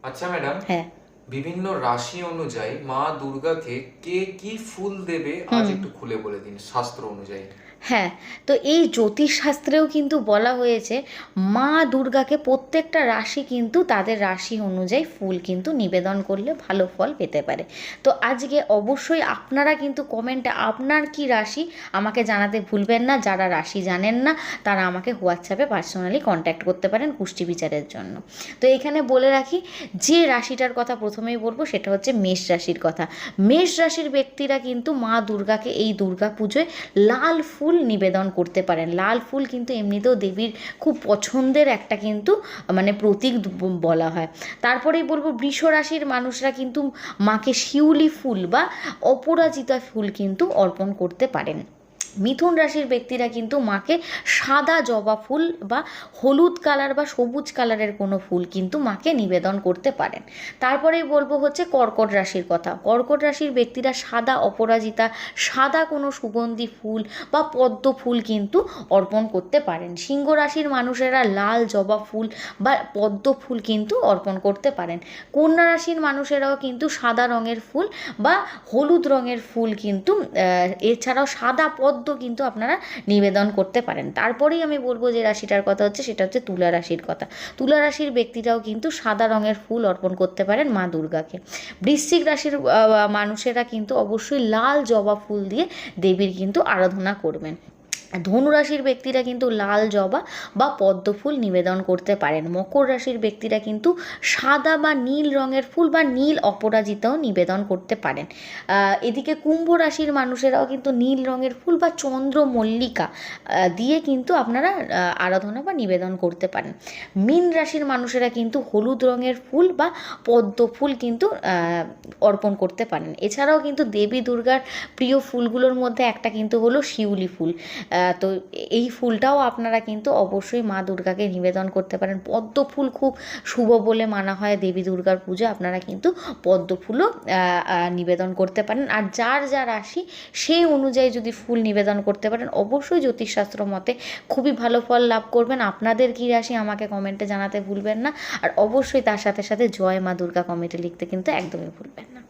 আচ্ছা ম্যাডাম, হ্যাঁ। বিভিন্ন রাশি অনুযায়ী মা দুর্গাকে কে কি ফুল দেবে আজ হুম। একটু খুলে বলে দিন শাস্ত্র অনুযায়ী। হ্যাঁ, তো এই জ্যোতিষশাস্ত্রেও কিন্তু বলা হয়েছে মা দুর্গাকে প্রত্যেকটা রাশি কিন্তু তাদের রাশি অনুযায়ী ফুল কিন্তু নিবেদন করলে ভালো ফল পেতে পারে। তো আজকে অবশ্যই আপনারা কিন্তু কমেন্টে আপনার কি রাশি আমাকে জানাতে ভুলবেন না। যারা রাশি জানেন না তারা আমাকে হোয়াটসঅ্যাপে পার্সোনালি কন্ট্যাক্ট করতে পারেন কুষ্টি বিচারের জন্য। তো এখানে বলে রাখি, যে রাশিটার কথা প্রথমেই বলবো সেটা হচ্ছে মেষ রাশির কথা। মেষ রাশির ব্যক্তিরা কিন্তু মা দুর্গাকে এই দুর্গা পুজোয় লাল ফুল নিবেদন করতে পারেন। লাল ফুল কিন্তু এমনিতেও দেবীর খুব পছন্দের একটা কিন্তু মানে প্রতীক বলা হয়। তারপরেই বলবো বৃষ রাশির মানুষরা কিন্তু মাকে শিউলি ফুল বা অপরাজিতা ফুল কিন্তু অর্পণ করতে পারেন। মিথুন রাশির ব্যক্তিরা কিন্তু মাকে সাদা জবা ফুল বা হলুদ কালার বা সবুজ কালারের কোনো ফুল কিন্তু মাকে নিবেদন করতে পারেন। তারপরেই বলবো হচ্ছে কর্কট রাশির কথা। কর্কট রাশির ব্যক্তিরা সাদা অপরাজিতা, সাদা কোনো সুগন্ধি ফুল বা পদ্ম ফুল কিন্তু অর্পণ করতে পারেন। সিংহ রাশির মানুষেরা লাল জবা ফুল বা পদ্ম ফুল কিন্তু অর্পণ করতে পারেন। কন্যা রাশির মানুষেরাও কিন্তু সাদা রঙের ফুল বা হলুদ রঙের ফুল কিন্তু এছাড়াও সাদা পদ্ম কিন্তু আপনারা নিবেদন করতে পারেন। তারপরেই আমি বলবো যে রাশিটার কথা হচ্ছে সেটা হচ্ছে তুলা রাশির কথা। তুলা রাশির ব্যক্তিরাও কিন্তু সাদা রঙের ফুল অর্পণ করতে পারেন মা দুর্গাকে। বৃশ্চিক রাশির মানুষেরা কিন্তু অবশ্যই লাল জবা ফুল দিয়ে দেবীর কিন্তু আরাধনা করবেন। ধনুরাশির ব্যক্তিরা কিন্তু লাল জবা বা পদ্ম ফুল নিবেদন করতে পারেন। মকর রাশির ব্যক্তিরা কিন্তু সাদা বা নীল রঙের ফুল বা নীল অপরাজিতাও নিবেদন করতে পারেন। এদিকে কুম্ভ রাশির মানুষেরাও কিন্তু নীল রঙের ফুল বা চন্দ্রমল্লিকা দিয়ে কিন্তু আপনারা আরাধনা বা নিবেদন করতে পারেন। মীন রাশির মানুষেরা কিন্তু হলুদ রঙের ফুল বা পদ্ম ফুল কিন্তু অর্পণ করতে পারেন। এছাড়াও কিন্তু দেবী দুর্গার প্রিয় ফুলগুলোর মধ্যে একটা কিন্তু হলো শিউলি ফুল। তো এই ফুলটাও আপনারা কিন্তু অবশ্যই মা দুর্গাকে নিবেদন করতে পারেন। পদ্ম ফুল খুব শুভ বলে মানা হয় দেবী দুর্গার পুজো। আপনারা কিন্তু পদ্ম ফুলও নিবেদন করতে পারেন। আর যার যা রাশি সেই অনুযায়ী যদি ফুল নিবেদন করতে পারেন অবশ্যই জ্যোতিষশাস্ত্র মতে খুবই ভালো ফল লাভ করবেন। আপনাদের কী রাশি আমাকে কমেন্টে জানাতে ভুলবেন না। আর অবশ্যই তার সাথে সাথে জয় মা দুর্গা কমেন্টে লিখতে কিন্তু একদমই ভুলবেন না।